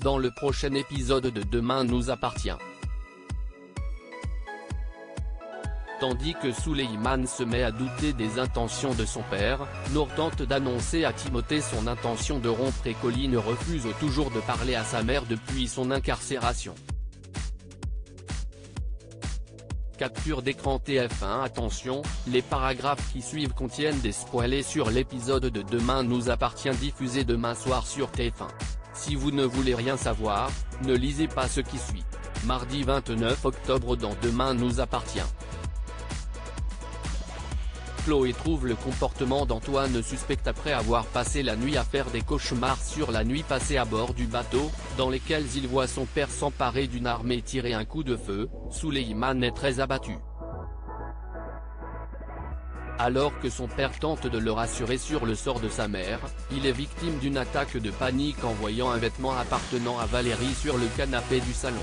dans le prochain épisode de Demain nous appartient. Tandis que Suleiman se met à douter des intentions de son père, Nour tente d'annoncer à Timothée son intention de rompre et Colline refuse toujours de parler à sa mère depuis son incarcération. Capture d'écran TF1. Attention, les paragraphes qui suivent contiennent des spoilers sur l'épisode de Demain nous appartient diffusé demain soir sur TF1. Si vous ne voulez rien savoir, ne lisez pas ce qui suit. Mardi 29 octobre dans Demain nous appartient. Chloé trouve le comportement d'Antoine suspect après avoir passé la nuit à faire des cauchemars sur la nuit passée à bord du bateau, dans lesquels il voit son père s'emparer d'une arme et tirer un coup de feu. Suleiman est très abattu. Alors que son père tente de le rassurer sur le sort de sa mère, il est victime d'une attaque de panique en voyant un vêtement appartenant à Valérie sur le canapé du salon.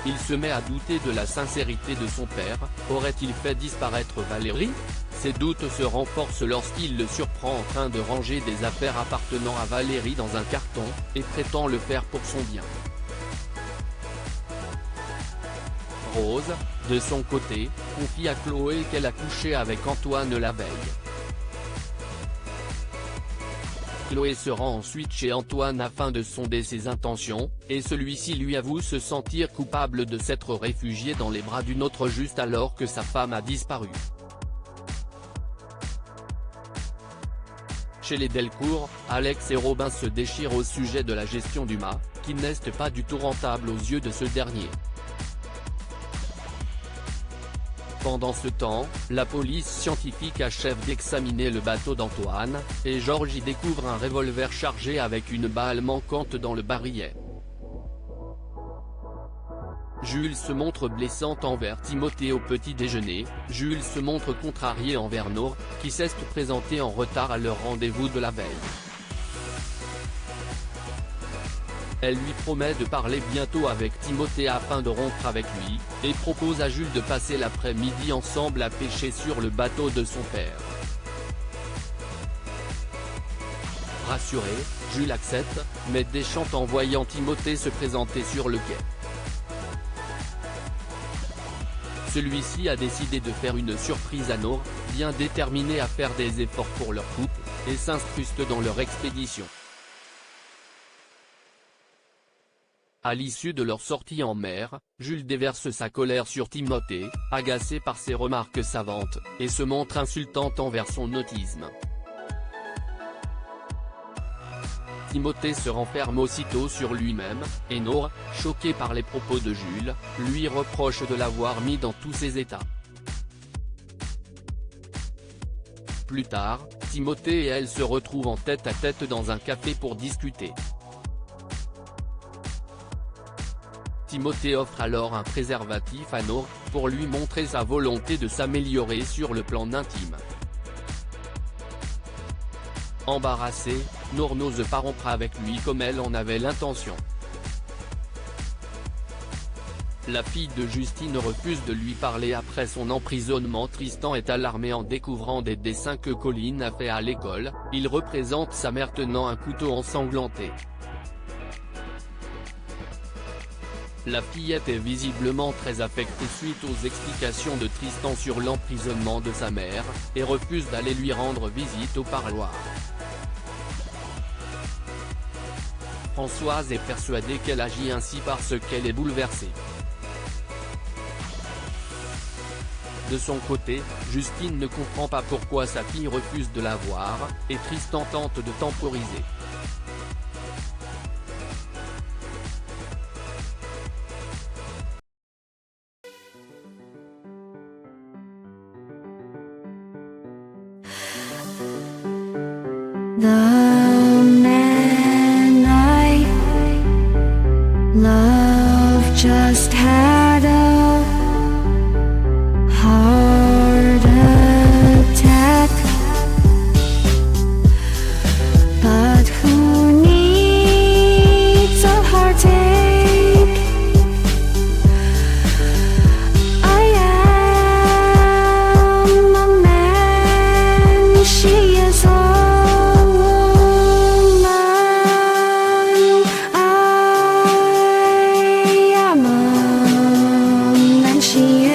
Il se met à douter de la sincérité de son père. Aurait-il fait disparaître Valérie? Ses doutes se renforcent lorsqu'il le surprend en train de ranger des affaires appartenant à Valérie dans un carton, et prétend le faire pour son bien. Rose, de son côté, confie à Chloé qu'elle a couché avec Antoine la veille. Chloé se rend ensuite chez Antoine afin de sonder ses intentions, et celui-ci lui avoue se sentir coupable de s'être réfugié dans les bras d'une autre juste alors que sa femme a disparu. Chez les Delcourt, Alex et Robin se déchirent au sujet de la gestion du mât, qui n'est pas du tout rentable aux yeux de ce dernier. Pendant ce temps, la police scientifique achève d'examiner le bateau d'Antoine, et Georges y découvre un revolver chargé avec une balle manquante dans le barillet. Jules se montre blessante envers Timothée au petit déjeuner. Jules se montre contrarié envers Nour, qui s'est présentée en retard à leur rendez-vous de la veille. Elle lui promet de parler bientôt avec Timothée afin de rompre avec lui, et propose à Jules de passer l'après-midi ensemble à pêcher sur le bateau de son père. Rassuré, Jules accepte, mais déchante en voyant Timothée se présenter sur le quai. Celui-ci a décidé de faire une surprise à Nour, bien déterminé à faire des efforts pour leur couple, et s'incruste dans leur expédition. À l'issue de leur sortie en mer, Jules déverse sa colère sur Timothée, agacé par ses remarques savantes, et se montre insultant envers son autisme. Timothée se renferme aussitôt sur lui-même, et Nour, choquée par les propos de Jules, lui reproche de l'avoir mis dans tous ses états. Plus tard, Timothée et elle se retrouvent en tête-à-tête dans un café pour discuter. Timothée offre alors un préservatif à Nour, pour lui montrer sa volonté de s'améliorer sur le plan intime. Embarrassée, Nour n'ose pas rompre avec lui comme elle en avait l'intention. La fille de Justine refuse de lui parler après son emprisonnement. Tristan est alarmé en découvrant des dessins que Colline a fait à l'école. Il représente sa mère tenant un couteau ensanglanté. La fillette est visiblement très affectée suite aux explications de Tristan sur l'emprisonnement de sa mère, et refuse d'aller lui rendre visite au parloir. Françoise est persuadée qu'elle agit ainsi parce qu'elle est bouleversée. De son côté, Justine ne comprend pas pourquoi sa fille refuse de la voir, et Tristan tente de temporiser. The man I love just had a heart attack, but who needs a heartache? I am a man, she is a woman. to